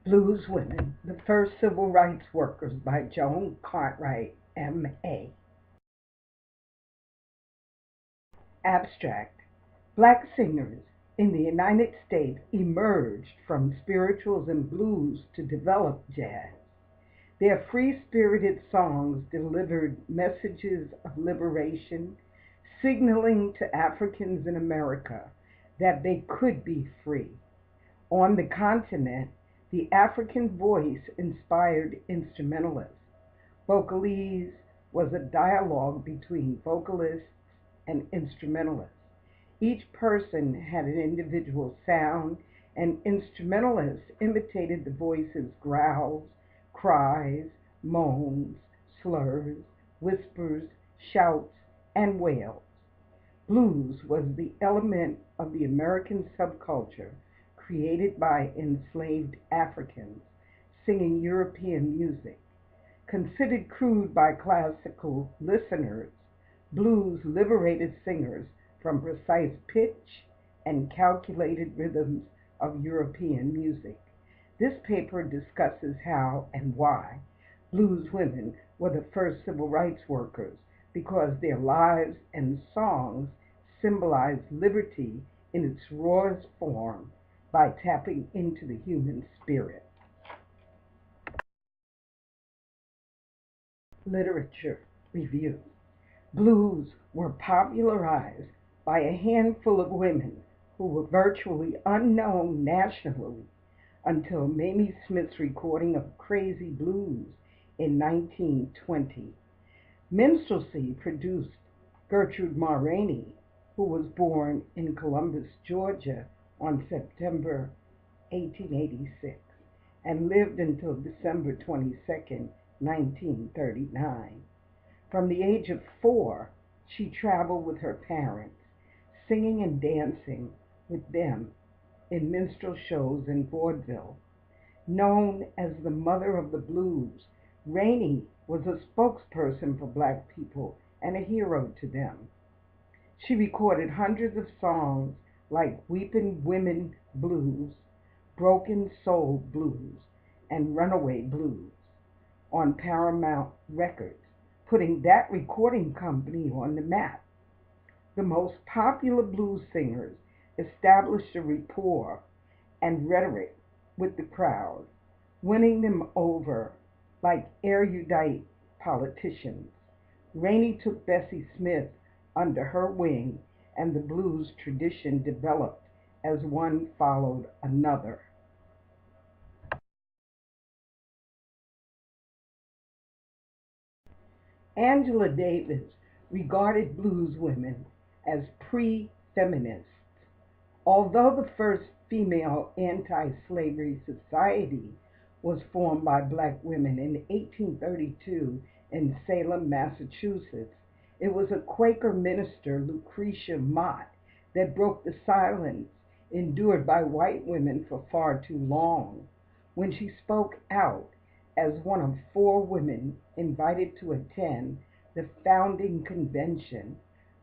Blues Women, the First Civil Rights Workers by Joan Cartwright, M.A. Abstract. Black singers in the United States emerged from spirituals and blues to develop jazz. Their free-spirited songs delivered messages of liberation, signaling to Africans in America that they could be free. On the continent, the African voice inspired instrumentalists. Vocalese was a dialogue between vocalists and instrumentalists. Each person had an individual sound, and instrumentalists imitated the voice's growls, cries, moans, slurs, whispers, shouts, and wails. Blues was the element of the American subculture created by enslaved Africans singing European music. Considered crude by classical listeners, blues liberated singers from precise pitch and calculated rhythms of European music. This paper discusses how and why blues women were the first civil rights workers because their lives and songs symbolized liberty in its rawest form by tapping into the human spirit. Literature review. Blues were popularized by a handful of women who were virtually unknown nationally until Mamie Smith's recording of Crazy Blues in 1920. Minstrelsy produced Gertrude Ma Rainey, who was born in Columbus, Georgia on September 1886 and lived until December 22, 1939. From the age of 4, she traveled with her parents, singing and dancing with them in minstrel shows in vaudeville. Known as the Mother of the Blues, Rainey was a spokesperson for Black people and a hero to them. She recorded hundreds of songs like Weepin' Women Blues, Broken Soul Blues, and Runaway Blues on Paramount Records, putting that recording company on the map. The most popular blues singers established a rapport and rhetoric with the crowd, winning them over like erudite politicians. Rainey took Bessie Smith under her wing, and the blues tradition developed as one followed another. Angela Davis regarded blues women as pre-feminists. Although the first female anti-slavery society was formed by Black women in 1832 in Salem, Massachusetts, it was a Quaker minister, Lucretia Mott, that broke the silence endured by white women for far too long when she spoke out as one of 4 women invited to attend the founding convention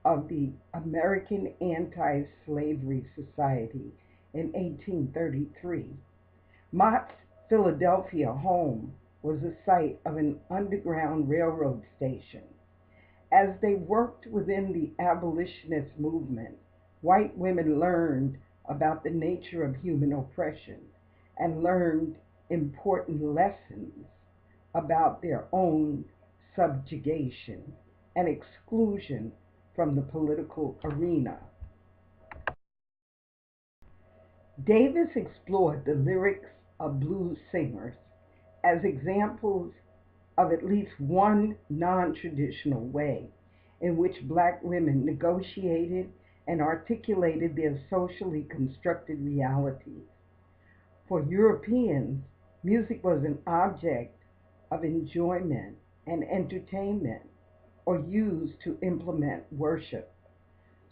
of the American Anti-Slavery Society in 1833. Mott's Philadelphia home was the site of an underground railroad station. As they worked within the abolitionist movement, white women learned about the nature of human oppression and learned important lessons about their own subjugation and exclusion from the political arena. Davis explored the lyrics of blues singers as examples of at least one non-traditional way in which Black women negotiated and articulated their socially constructed realities. For Europeans, music was an object of enjoyment and entertainment or used to implement worship.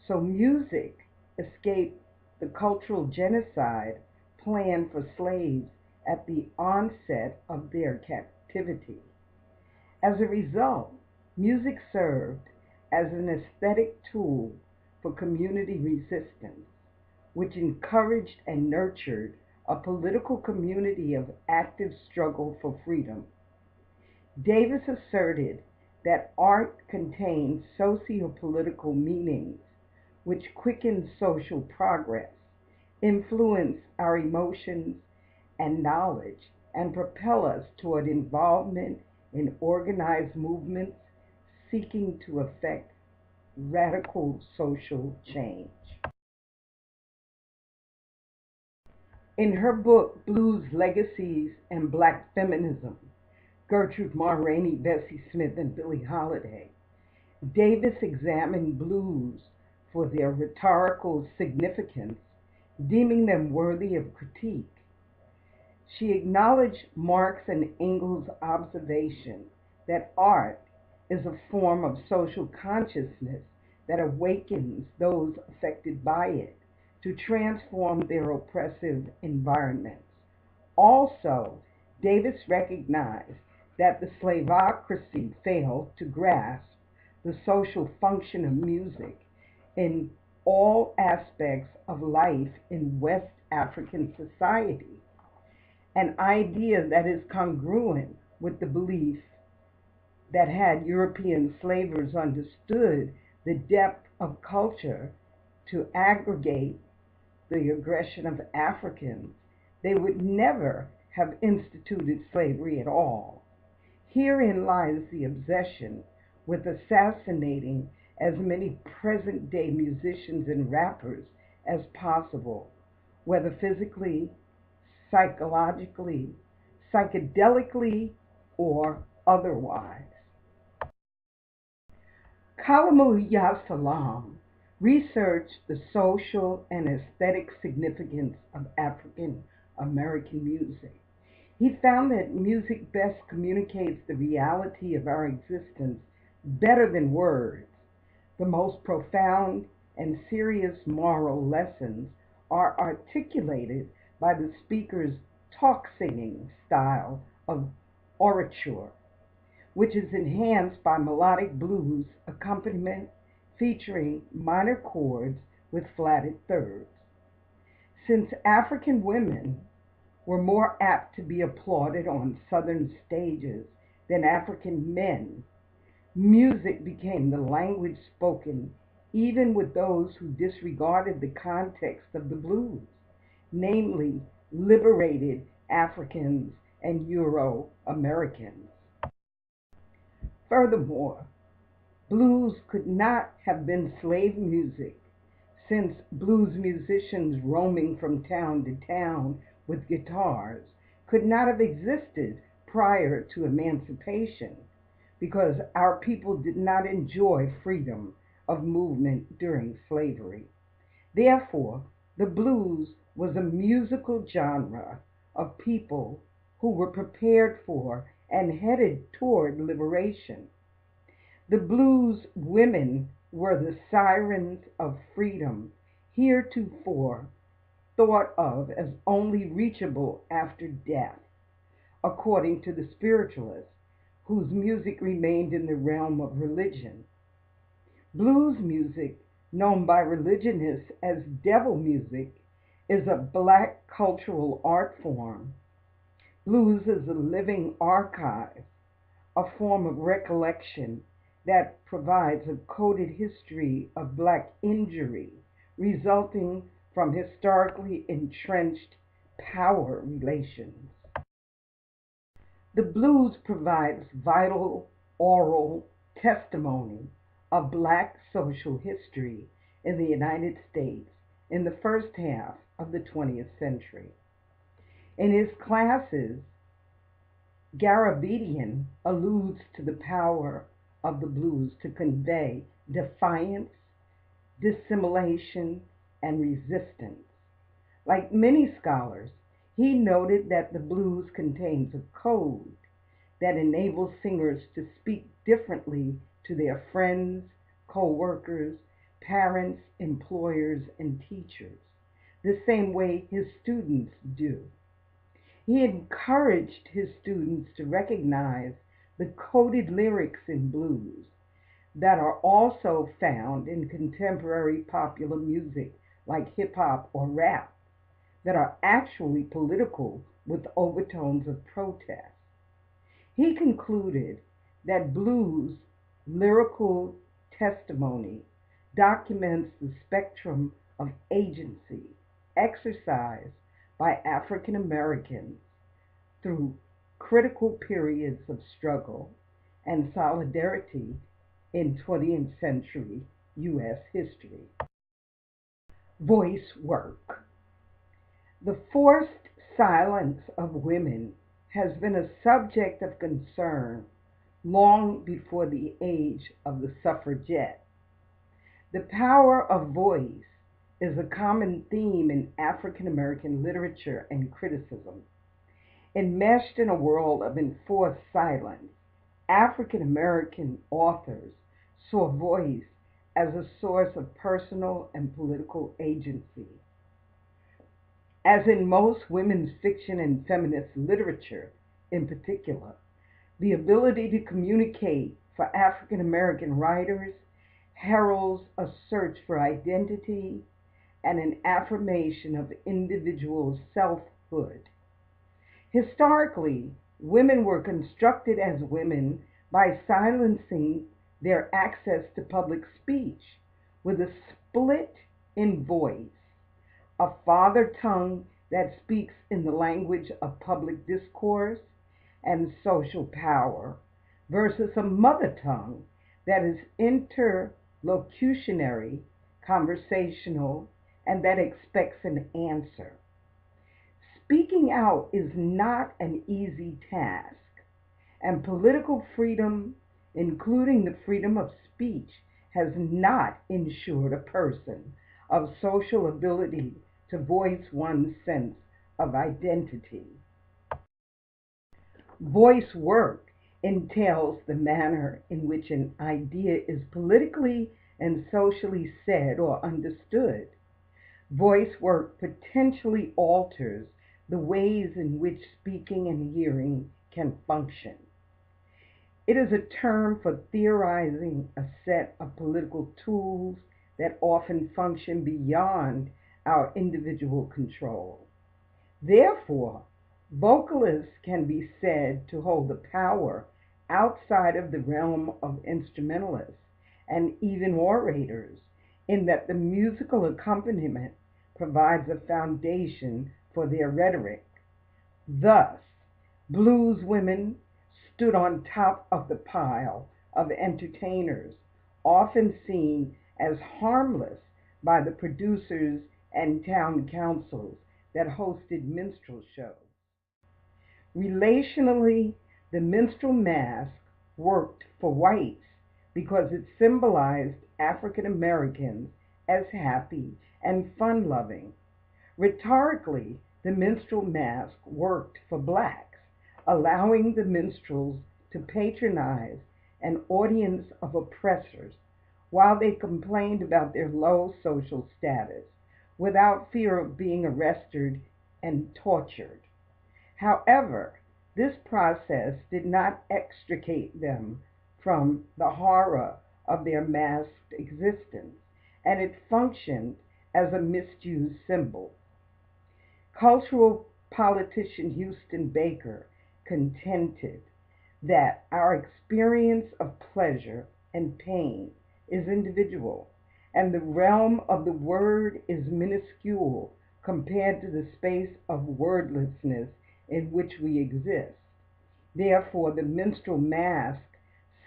So music escaped the cultural genocide planned for slaves at the onset of their captivity. As a result, music served as an aesthetic tool for community resistance, which encouraged and nurtured a political community of active struggle for freedom. Davis asserted that art contains socio-political meanings which quicken social progress, influence our emotions and knowledge, and propel us toward involvement in organized movements seeking to effect radical social change. In her book, Blues, Legacies, and Black Feminism, Gertrude Ma Rainey, Bessie Smith, and Billie Holiday, Davis examined blues for their rhetorical significance, deeming them worthy of critique. She acknowledged Marx and Engels' observation that art is a form of social consciousness that awakens those affected by it to transform their oppressive environments. Also, Davis recognized that the slavocracy failed to grasp the social function of music in all aspects of life in West African society, an idea that is congruent with the belief that had European slavers understood the depth of culture to aggregate the aggression of Africans, they would never have instituted slavery at all. Herein lies the obsession with assassinating as many present day musicians and rappers as possible, whether physically, psychologically, psychedelically, or otherwise. Kalamu Salam researched the social and aesthetic significance of African American music. He found that music best communicates the reality of our existence better than words. The most profound and serious moral lessons are articulated by the speaker's talk singing style of orature, which is enhanced by melodic blues accompaniment featuring minor chords with flatted thirds. Since African women were more apt to be applauded on Southern stages than African men, music became the language spoken even with those who disregarded the context of the blues, namely liberated Africans and Euro-Americans. Furthermore, blues could not have been slave music, since blues musicians roaming from town to town with guitars could not have existed prior to emancipation, because our people did not enjoy freedom of movement during slavery. Therefore, the blues was a musical genre of people who were prepared for and headed toward liberation. The blues women were the sirens of freedom, heretofore thought of as only reachable after death, according to the spiritualists, whose music remained in the realm of religion. Blues music, known by religionists as devil music, is a black cultural art form. Blues is a living archive, a form of recollection that provides a coded history of black injury resulting from historically entrenched power relations. The blues provides vital oral testimony of black social history in the United States in the first half of the 20th century. In his classes, Garabedian alludes to the power of the blues to convey defiance, dissimulation, and resistance. Like many scholars, he noted that the blues contains a code that enables singers to speak differently to their friends, co-workers, parents, employers, and teachers, the same way his students do. He encouraged his students to recognize the coded lyrics in blues that are also found in contemporary popular music like hip hop or rap, that are actually political with overtones of protest. He concluded that blues lyrical testimony documents the spectrum of agency exercised by African Americans through critical periods of struggle and solidarity in 20th century U.S. history. Voice work. The forced silence of women has been a subject of concern long before the age of the suffragette. The power of voice is a common theme in African American literature and criticism. Enmeshed in a world of enforced silence, African American authors saw voice as a source of personal and political agency. As in most women's fiction and feminist literature in particular, the ability to communicate for African American writers heralds a search for identity and an affirmation of individual selfhood. Historically, women were constructed as women by silencing their access to public speech with a split in voice, a father tongue that speaks in the language of public discourse and social power versus a mother tongue that is interlocutionary, conversational, and that expects an answer. Speaking out is not an easy task, and political freedom, including the freedom of speech, has not ensured a person of social ability to voice one's sense of identity. Voice work entails the manner in which an idea is politically and socially said or understood. Voice work potentially alters the ways in which speaking and hearing can function. It is a term for theorizing a set of political tools that often function beyond our individual control. Therefore, vocalists can be said to hold the power outside of the realm of instrumentalists and even orators, in that the musical accompaniment provides a foundation for their rhetoric. Thus, blues women stood on top of the pile of entertainers, often seen as harmless by the producers and town councils that hosted minstrel shows. Relationally, the minstrel mask worked for whites because it symbolized African Americans as happy and fun-loving. Rhetorically, the minstrel mask worked for blacks, allowing the minstrels to patronize an audience of oppressors while they complained about their low social status without fear of being arrested and tortured. However, this process did not extricate them from the horror of their masked existence, and it functioned as a misused symbol. Cultural politician Houston Baker contended that our experience of pleasure and pain is individual, and the realm of the word is minuscule compared to the space of wordlessness in which we exist. Therefore, the minstrel mask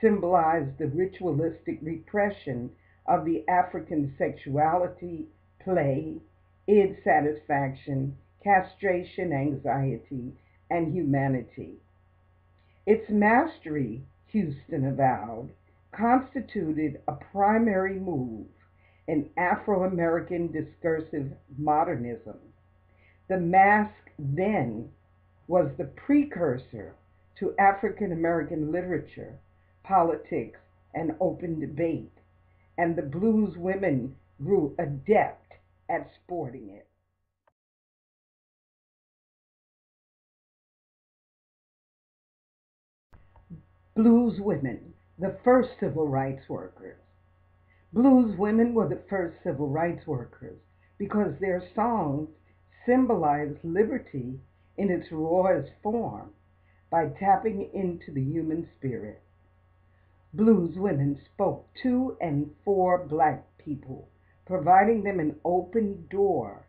symbolized the ritualistic repression of the African sexuality, play, id satisfaction, castration, anxiety, and humanity. Its mastery, Houston avowed, constituted a primary move in Afro-American discursive modernism. The mask then was the precursor to African American literature, politics, and open debate, and the blues women grew adept at sporting it. Blues women, the first civil rights workers. Blues women were the first civil rights workers because their songs symbolized liberty in its rawest form by tapping into the human spirit. Blues women spoke to and for Black people, providing them an open door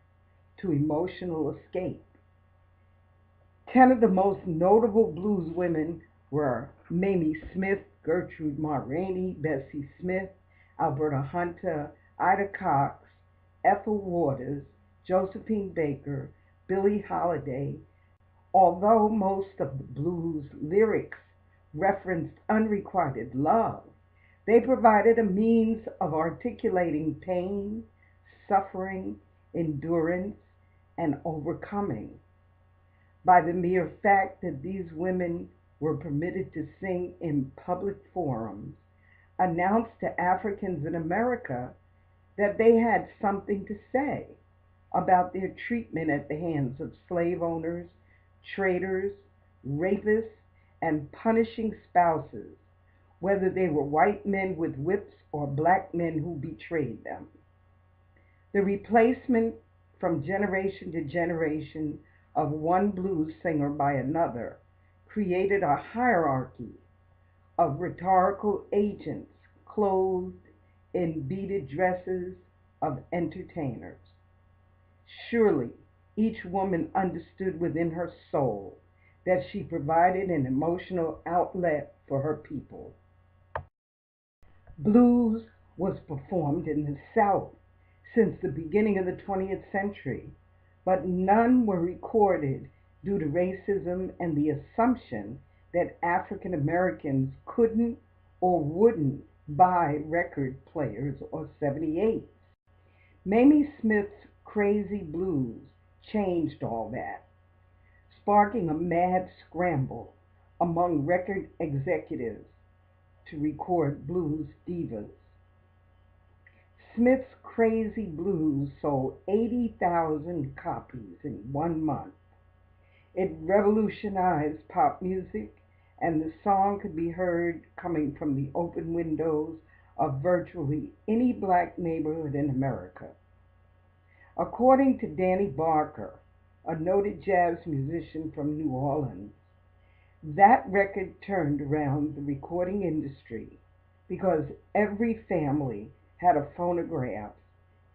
to emotional escape. 10 of the most notable blues women were Mamie Smith, Gertrude Ma Rainey, Bessie Smith, Alberta Hunter, Ida Cox, Ethel Waters, Josephine Baker, Billie Holiday. Although most of the blues lyrics referenced unrequited love, they provided a means of articulating pain, suffering, endurance, and overcoming. By the mere fact that these women were permitted to sing in public forums, announced to Africans in America that they had something to say about their treatment at the hands of slave owners, traders, rapists, and punishing spouses, whether they were white men with whips or Black men who betrayed them. The replacement from generation to generation of one blues singer by another created a hierarchy of rhetorical agents clothed in beaded dresses of entertainers. Surely each woman understood within her soul that she provided an emotional outlet for her people. Blues was performed in the South since the beginning of the 20th century, but none were recorded due to racism and the assumption that African Americans couldn't or wouldn't buy record players or 78s. Mamie Smith's Crazy Blues changed all that, sparking a mad scramble among record executives to record blues divas. Smith's Crazy Blues sold 80,000 copies in 1 month. It revolutionized pop music, and the song could be heard coming from the open windows of virtually any Black neighborhood in America. According to Danny Barker, a noted jazz musician from New Orleans, that record turned around the recording industry because every family had a phonograph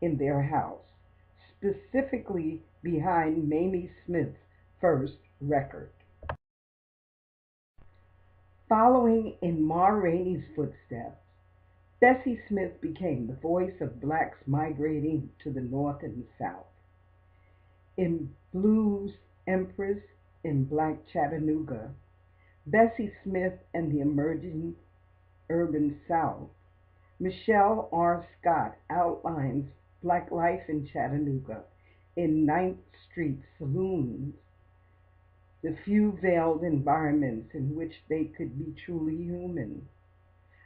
in their house, specifically behind Mamie Smith's first record. Following in Ma Rainey's footsteps, Bessie Smith became the voice of Blacks migrating to the North and South. In blues, Empress in Black Chattanooga, Bessie Smith and the emerging urban South, Michelle R. Scott outlines Black life in Chattanooga in 9th Street saloons, the few veiled environments in which they could be truly human,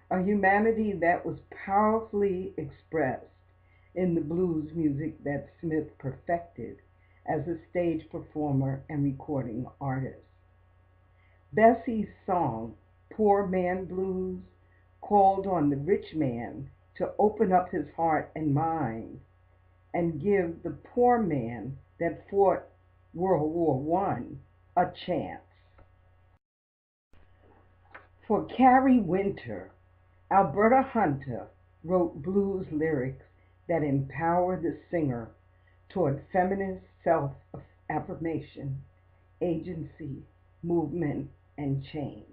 a humanity that was powerfully expressed in the blues music that Smith perfected as a stage performer and recording artist. Bessie's song, Poor Man Blues, called on the rich man to open up his heart and mind and give the poor man that fought World War I a chance. For Carrie Winter, Alberta Hunter wrote blues lyrics that empower the singer toward feminist self-affirmation, agency, movement, and change.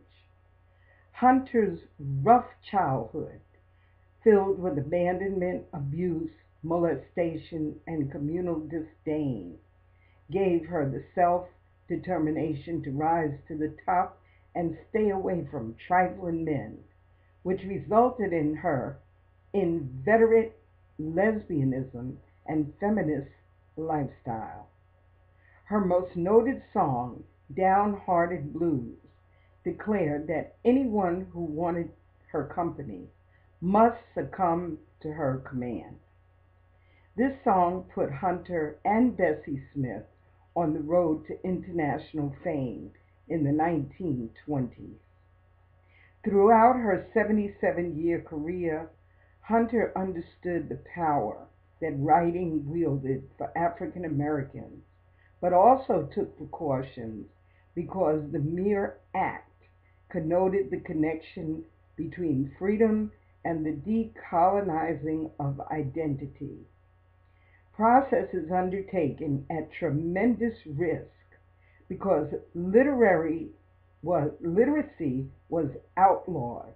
Hunter's rough childhood, filled with abandonment, abuse, molestation, and communal disdain, gave her the self-determination to rise to the top and stay away from trifling men, which resulted in her inveterate lesbianism and feminist lifestyle. Her most noted song, Downhearted Blues, declared that anyone who wanted her company must succumb to her command. This song put Hunter and Bessie Smith on the road to international fame in the 1920s. Throughout her 77-year career, Hunter understood the power that writing wielded for African Americans but also took precautions because the mere act connoted the connection between freedom and the decolonizing of identity. Processes undertaken at tremendous risk because literacy was outlawed,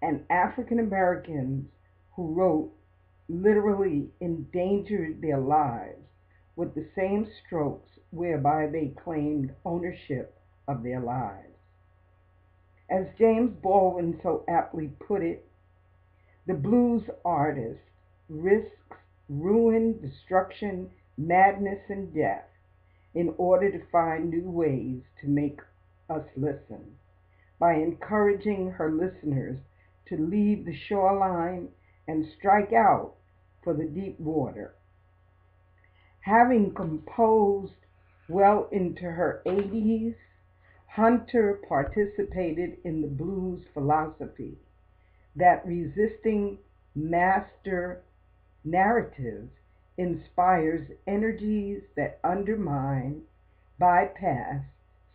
and African Americans who wrote literally endangered their lives with the same strokes whereby they claimed ownership of their lives. As James Baldwin so aptly put it, the blues artist risks ruin, destruction, madness, and death in order to find new ways to make us listen, by encouraging her listeners to leave the shoreline and strike out for the deep water. Having composed well into her 80s, Hunter participated in the blues philosophy that resisting master narratives inspires energies that undermine, bypass,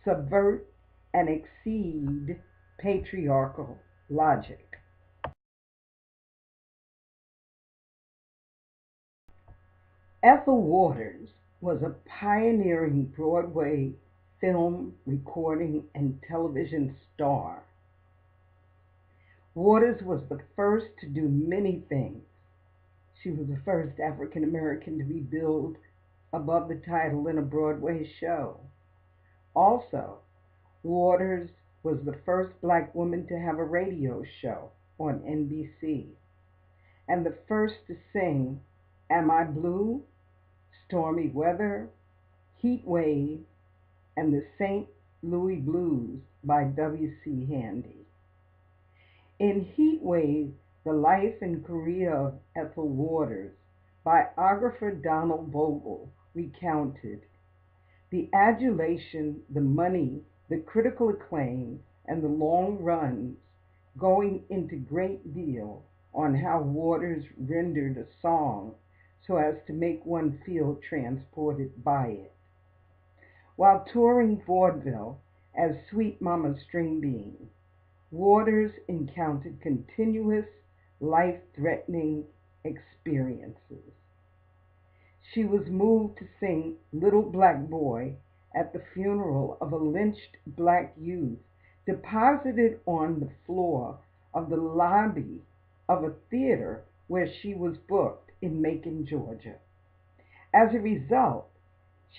subvert, and exceed patriarchal logic. Ethel Waters was a pioneering Broadway film, recording, and television star. Waters was the first to do many things. She was the first African American to be billed above the title in a Broadway show. Also, Waters was the first black woman to have a radio show on NBC, and the first to sing Am I Blue, Stormy Weather, Heat Wave, and the St. Louis Blues by W.C. Handy. In Heat Wave, The Life and Career of Ethel Waters, biographer Donald Vogel recounted the adulation, the money, the critical acclaim, and the long runs, going into great deal on how Waters rendered a song so as to make one feel transported by it. While touring vaudeville as Sweet Mama Stringbean, Waters encountered continuous, life-threatening experiences. She was moved to sing Little Black Boy at the funeral of a lynched black youth deposited on the floor of the lobby of a theater where she was booked in Macon, Georgia. As a result,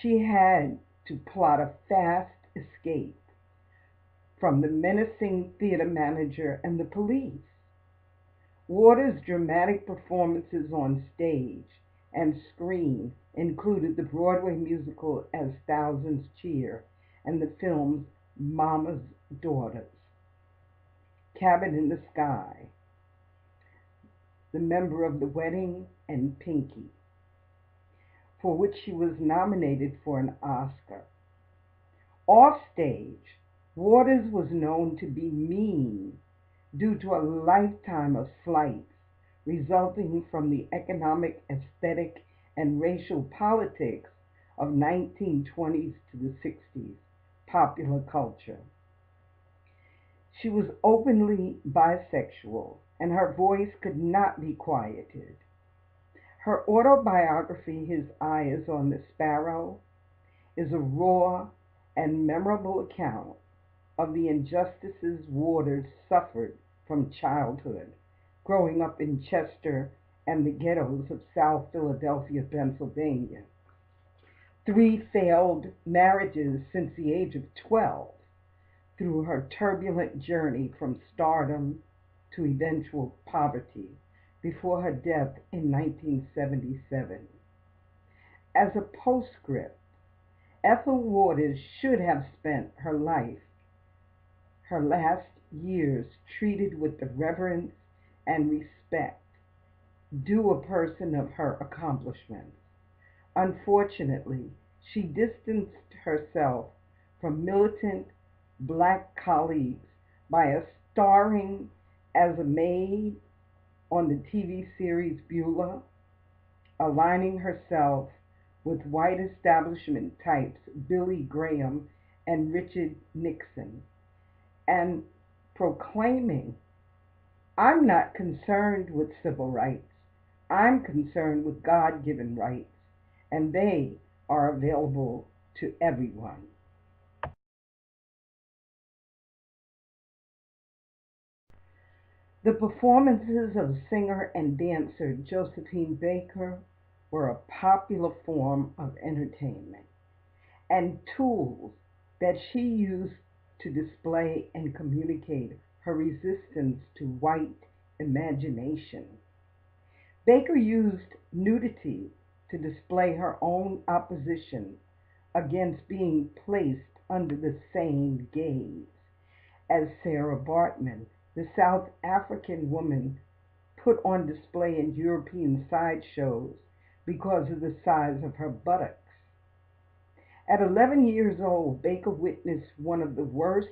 she had to plot a fast escape from the menacing theater manager and the police. Waters' dramatic performances on stage and screen included the Broadway musical As Thousands Cheer and the films Mama's Daughters, Cabin in the Sky, The Member of the Wedding, and Pinky, for which she was nominated for an Oscar. Offstage, Waters was known to be mean due to a lifetime of slights resulting from the economic, aesthetic, and racial politics of 1920s to the 60s popular culture. She was openly bisexual, and her voice could not be quieted. Her autobiography, His Eye is on the Sparrow, is a raw and memorable account of the injustices Waters suffered from childhood, growing up in Chester and the ghettos of South Philadelphia, Pennsylvania. 3 failed marriages since the age of 12 through her turbulent journey from stardom to eventual poverty before her death in 1977. As a postscript, Ethel Waters should have spent her last years treated with the reverence and respect due a person of her accomplishments. Unfortunately, she distanced herself from militant black colleagues by starring as a maid on the TV series Beulah, aligning herself with white establishment types Billy Graham and Richard Nixon, and proclaiming, "I'm not concerned with civil rights. I'm concerned with God-given rights, and they are available to everyone." The performances of singer and dancer Josephine Baker were a popular form of entertainment and tools that she used to display and communicate her resistance to white imagination. Baker used nudity to display her own opposition against being placed under the same gaze as Sarah Bartman, the South African woman put on display in European sideshows because of the size of her buttocks. At 11 years old, Baker witnessed one of the worst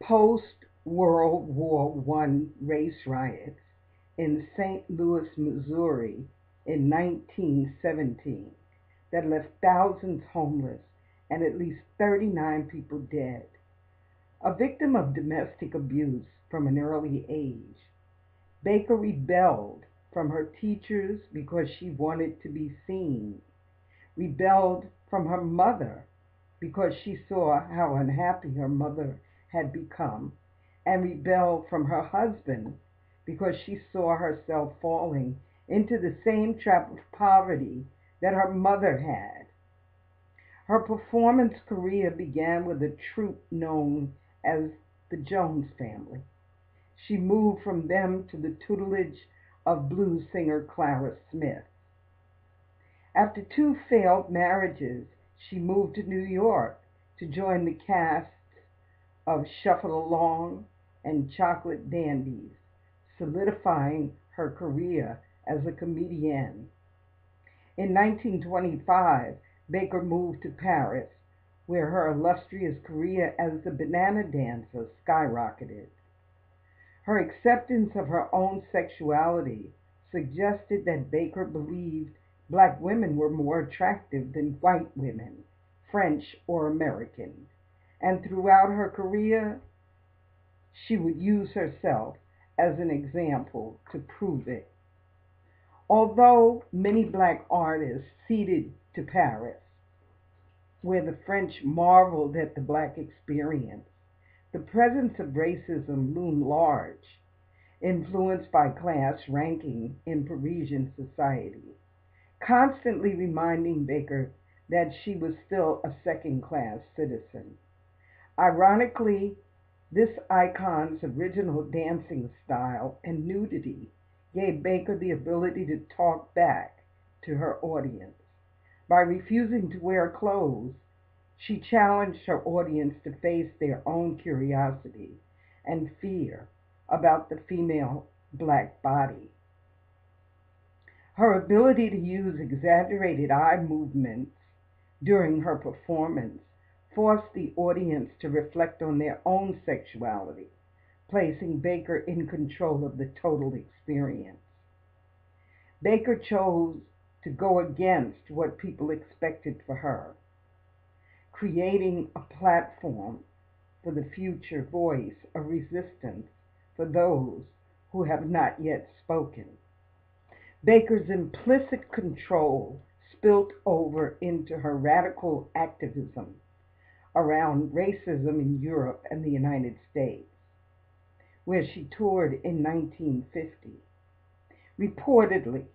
post-World War I race riots in St. Louis, Missouri in 1917 that left thousands homeless and at least 39 people dead. A victim of domestic abuse from an early age, Baker rebelled from her teachers because she wanted to be seen, rebelled from her mother because she saw how unhappy her mother had become, and rebelled from her husband because she saw herself falling into the same trap of poverty that her mother had. Her performance career began with a troupe known as the Jones family. She moved from them to the tutelage of blues singer Clara Smith. After two failed marriages, she moved to New York to join the casts of Shuffle Along and Chocolate Dandies, solidifying her career as a comedienne. In 1925, Baker moved to Paris, where her illustrious career as the banana dancer skyrocketed. Her acceptance of her own sexuality suggested that Baker believed black women were more attractive than white women, French or American, and throughout her career, she would use herself as an example to prove it. Although many black artists ceded to Paris, where the French marveled at the black experience, the presence of racism loomed large, influenced by class ranking in Parisian society, constantly reminding Baker that she was still a second-class citizen. Ironically, this icon's original dancing style and nudity gave Baker the ability to talk back to her audience. By refusing to wear clothes, she challenged her audience to face their own curiosity and fear about the female black body. Her ability to use exaggerated eye movements during her performance forced the audience to reflect on their own sexuality, placing Baker in control of the total experience. Baker chose to go against what people expected for her, creating a platform for the future voice of resistance for those who have not yet spoken. Baker's implicit control spilt over into her radical activism around racism in Europe and the United States, where she toured in 1950. Reportedly,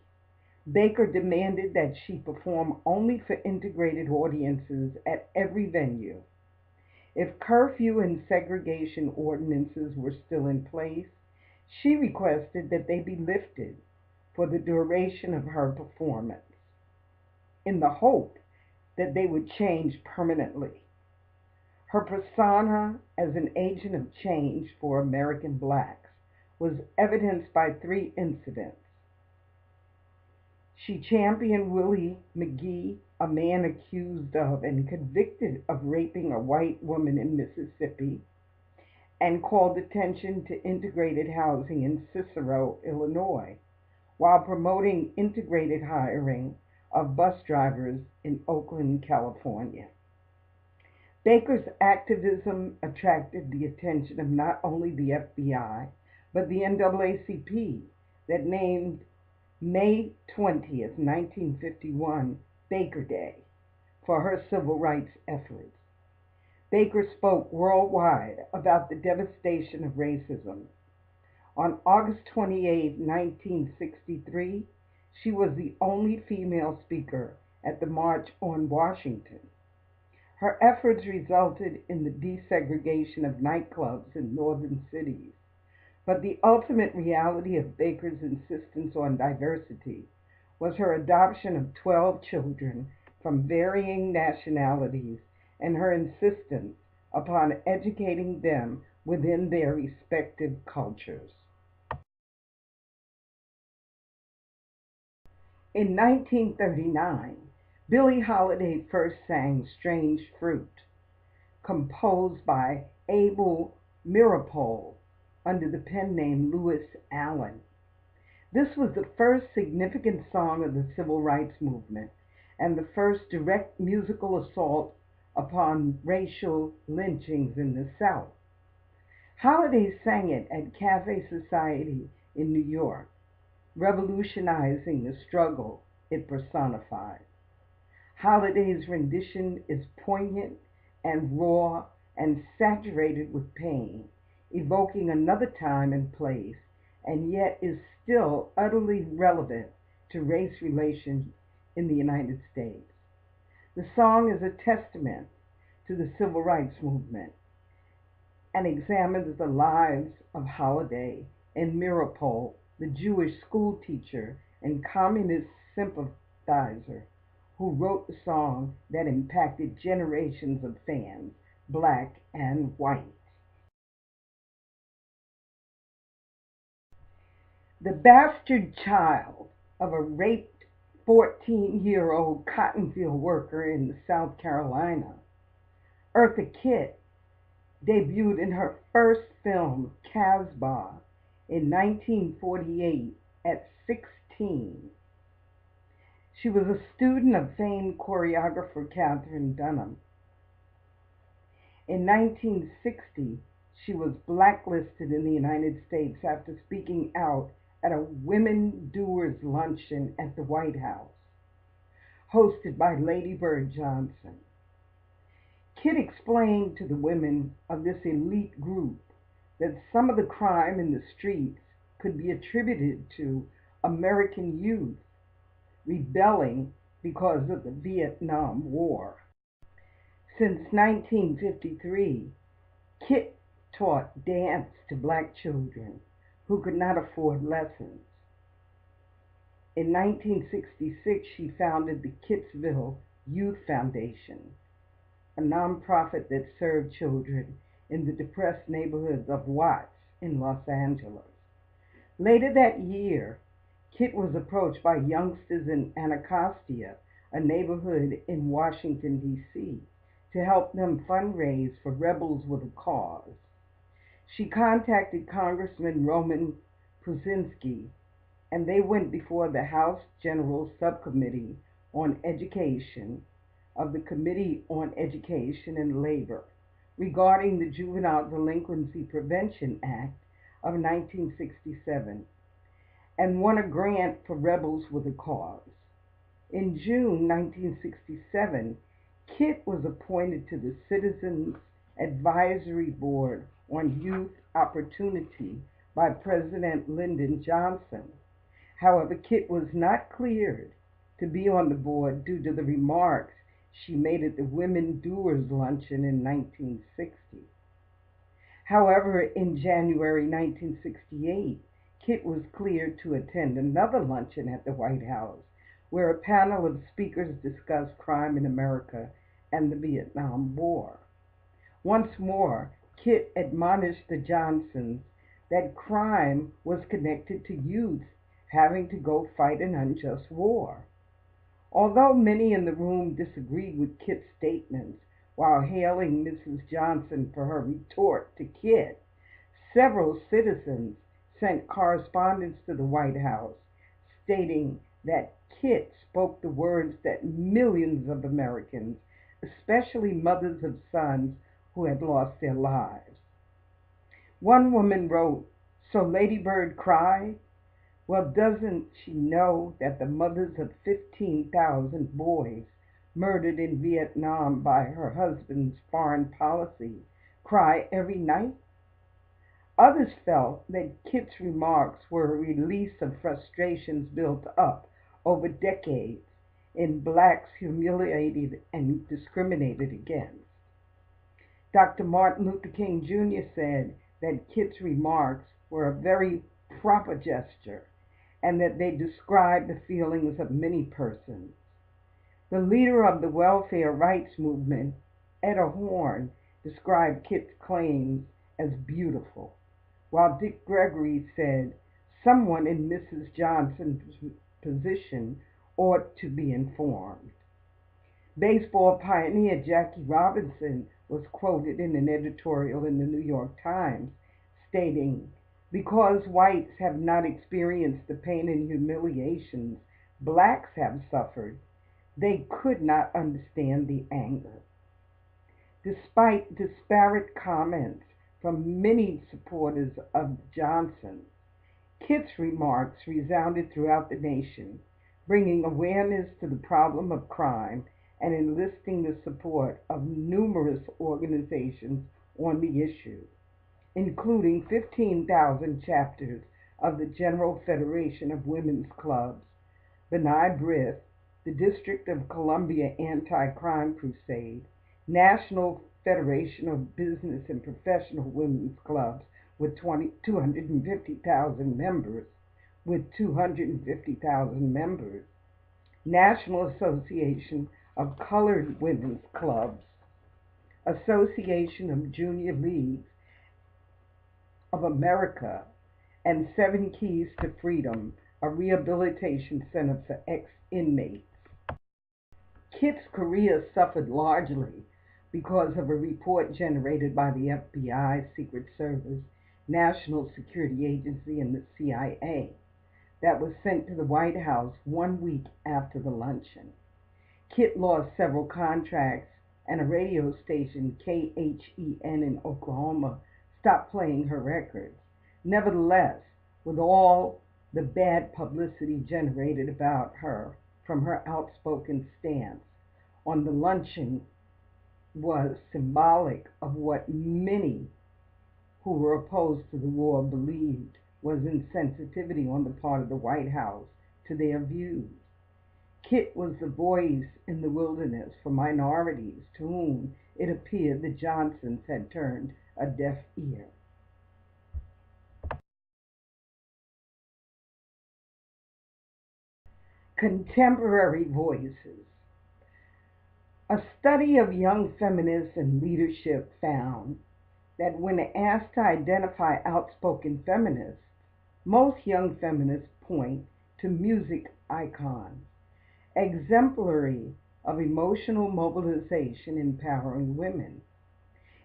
Baker demanded that she perform only for integrated audiences at every venue. If curfew and segregation ordinances were still in place, she requested that they be lifted for the duration of her performance, in the hope that they would change permanently. Her persona as an agent of change for American blacks was evidenced by three incidents. She championed Willie McGee, a man accused of and convicted of raping a white woman in Mississippi, and called attention to integrated housing in Cicero, Illinois, while promoting integrated hiring of bus drivers in Oakland, California. Baker's activism attracted the attention of not only the FBI, but the NAACP that named May 20th, 1951, Baker Day for her civil rights efforts. Baker spoke worldwide about the devastation of racism. On August 28, 1963, she was the only female speaker at the March on Washington. Her efforts resulted in the desegregation of nightclubs in northern cities, but the ultimate reality of Baker's insistence on diversity was her adoption of 12 children from varying nationalities and her insistence upon educating them within their respective cultures. In 1939, Billie Holiday first sang Strange Fruit, composed by Abel Meeropol under the pen name Lewis Allen. This was the first significant song of the Civil Rights Movement and the first direct musical assault upon racial lynchings in the South. Holiday sang it at Cafe Society in New York, revolutionizing the struggle it personified. Holiday's rendition is poignant and raw and saturated with pain, evoking another time and place, and yet is still utterly relevant to race relations in the United States. The song is a testament to the Civil Rights Movement and examines the lives of Holiday and Meeropol, the Jewish schoolteacher and communist sympathizer who wrote the song that impacted generations of fans, black and white. The bastard child of a raped 14-year-old cotton field worker in South Carolina, Eartha Kitt debuted in her first film, Casbah, in 1948 at 16. She was a student of famed choreographer Katherine Dunham. In 1960, she was blacklisted in the United States after speaking out at a Women Doers luncheon at the White House, hosted by Lady Bird Johnson. Kitt explained to the women of this elite group that some of the crime in the streets could be attributed to American youth rebelling because of the Vietnam War. Since 1953, Kitt taught dance to black children who could not afford lessons. In 1966, she founded the Kittsville Youth Foundation, a nonprofit that served children in the depressed neighborhoods of Watts in Los Angeles. Later that year, Kitt was approached by youngsters in Anacostia, a neighborhood in Washington, D.C., to help them fundraise for Rebels with a Cause. She contacted Congressman Roman Puzinski, and they went before the House General Subcommittee on Education of the Committee on Education and Labor regarding the Juvenile Delinquency Prevention Act of 1967 and won a grant for Rebels with a Cause. In June 1967, Kitt was appointed to the Citizens Advisory Board on Youth Opportunity by President Lyndon Johnson. However, Kitt was not cleared to be on the board due to the remarks she made at the Women Doers Luncheon in 1960. However, in January 1968, Kitt was cleared to attend another luncheon at the White House, where a panel of speakers discussed crime in America and the Vietnam War. Once more, Kitt admonished the Johnsons that crime was connected to youth having to go fight an unjust war. Although many in the room disagreed with Kitt's statements while hailing Mrs. Johnson for her retort to Kitt, several citizens sent correspondence to the White House stating that Kit spoke the words that millions of Americans, especially mothers of sons who had lost their lives. One woman wrote, "So Lady Bird cried? Well, doesn't she know that the mothers of 15,000 boys murdered in Vietnam by her husband's foreign policy cry every night?" Others felt that Kit's remarks were a release of frustrations built up over decades in blacks humiliated and discriminated against. Dr. Martin Luther King Jr. said that Kit's remarks were a very proper gesture and that they described the feelings of many persons. The leader of the welfare rights movement, Etta Horn, described Kit's claims as beautiful, while Dick Gregory said someone in Mrs. Johnson's position ought to be informed. Baseball pioneer Jackie Robinson was quoted in an editorial in the New York Times stating, "Because whites have not experienced the pain and humiliations blacks have suffered, they could not understand the anger." Despite disparate comments from many supporters of Johnson, Kit's remarks resounded throughout the nation, bringing awareness to the problem of crime and enlisting the support of numerous organizations on the issue, including 15,000 chapters of the General Federation of Women's Clubs, B'nai B'rith, the District of Columbia Anti-Crime Crusade, National Federation of Business and Professional Women's Clubs with 250,000 members, National Association of Colored Women's Clubs, Association of Junior Leagues of America, and Seven Keys to Freedom, a rehabilitation center for ex-inmates. Kit's career suffered largely because of a report generated by the FBI, Secret Service, National Security Agency, and the CIA that was sent to the White House 1 week after the luncheon. Kit lost several contracts, and a radio station, KHEN in Oklahoma, stopped playing her records. Nevertheless, with all the bad publicity generated about her from her outspoken stance on the luncheon was symbolic of what many who were opposed to the war believed was insensitivity on the part of the White House to their views. Kit was the voice in the wilderness for minorities to whom it appeared the Johnsons had turned a deaf ear. Contemporary voices. A study of young feminists and leadership found that when asked to identify outspoken feminists, most young feminists point to music icons, exemplary of emotional mobilization empowering women.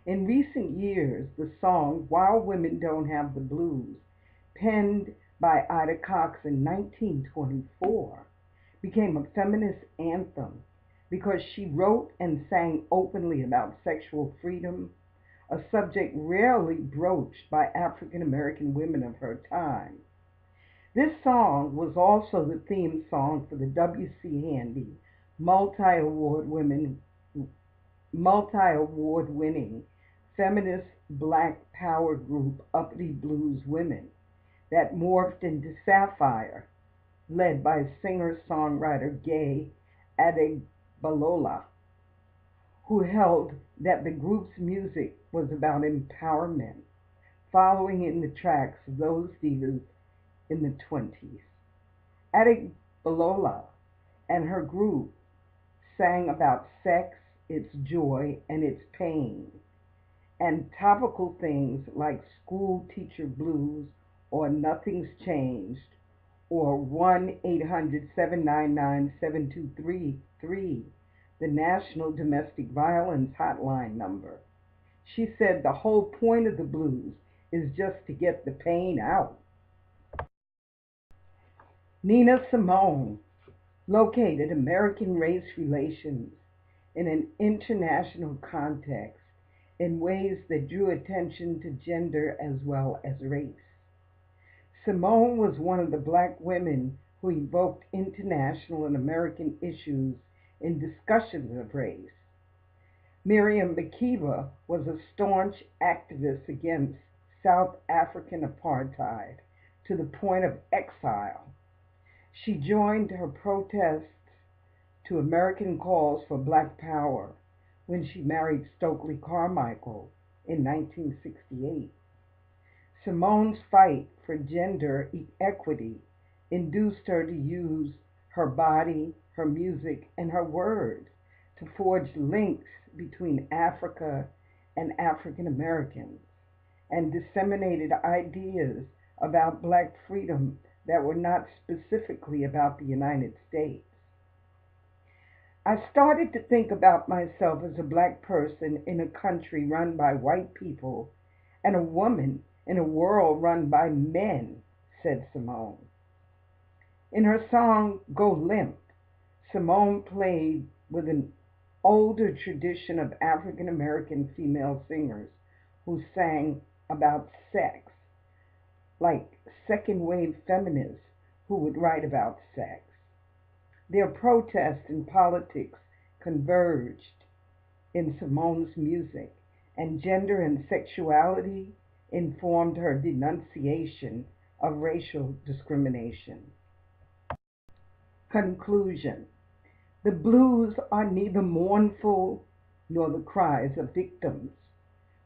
In recent years, the song "While Women Don't Have the Blues," penned by Ida Cox in 1924, became a feminist anthem because she wrote and sang openly about sexual freedom, a subject rarely broached by African American women of her time. This song was also the theme song for the W.C. Handy multi-award winning feminist black power group Uppity Blues Women that morphed into Sapphire, led by singer-songwriter Gay Adegbalora, who held that the group's music was about empowerment, following in the tracks of those divas in the 20s. Adegbalora and her group sang about sex, its joy, and its pain, and topical things like school teacher blues or Nothing's Changed or 1-800-799-7233, the National Domestic Violence Hotline number. She said the whole point of the blues is just to get the pain out. Nina Simone located American race relations in an international context in ways that drew attention to gender as well as race. Simone was one of the black women who evoked international and American issues in discussions of race. Miriam Makeba was a staunch activist against South African apartheid to the point of exile. She joined her protests to American calls for Black Power when she married Stokely Carmichael in 1968. Simone's fight for gender equity induced her to use her body, her music, and her words to forge links between Africa and African Americans and disseminated ideas about black freedom that were not specifically about the United States. I started to think about myself as a black person in a country run by white people and a woman in a world run by men, said Simone. In her song Go Limp, Simone played with an older tradition of African American female singers who sang about sex, like second wave feminists who would write about sex. Their protest and politics converged in Simone's music, and gender and sexuality informed her denunciation of racial discrimination. Conclusion. The blues are neither mournful nor the cries of victims.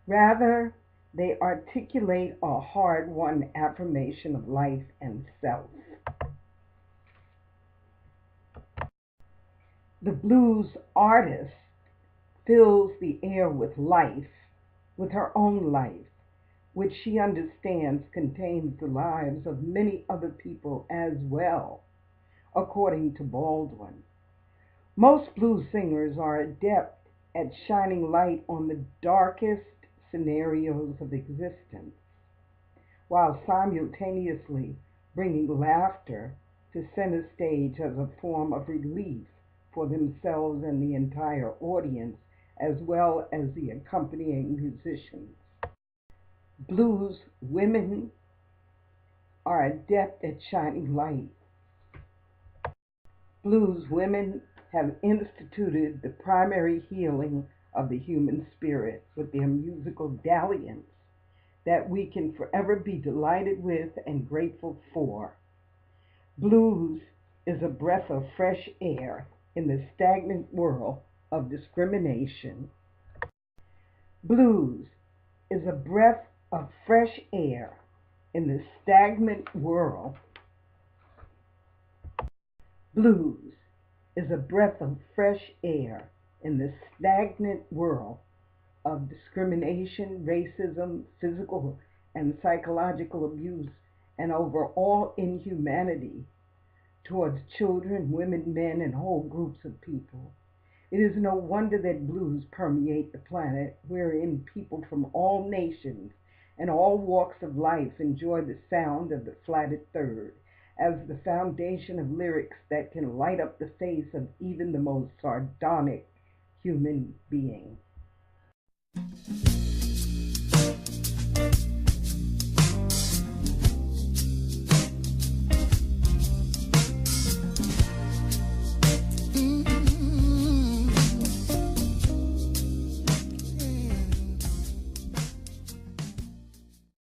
Rather, they articulate a hard-won affirmation of life and self. The blues artist fills the air with life, with her own life, which she understands contains the lives of many other people as well, according to Baldwin. Most blues singers are adept at shining light on the darkest scenarios of existence, while simultaneously bringing laughter to center stage as a form of relief for themselves and the entire audience, as well as the accompanying musicians. Blues women are adept at shining light. Blues women have instituted the primary healing of the human spirit with their musical dalliance that we can forever be delighted with and grateful for. Blues is a breath of fresh air in the stagnant world of discrimination. Blues is a breath of fresh air in the stagnant world. Blues is a breath of fresh air in the stagnant world of discrimination, racism, physical and psychological abuse, and overall inhumanity towards children, women, men, and whole groups of people. It is no wonder that blues permeate the planet, wherein people from all nations and all walks of life enjoy the sound of the flatted third as the foundation of lyrics that can light up the face of even the most sardonic human being.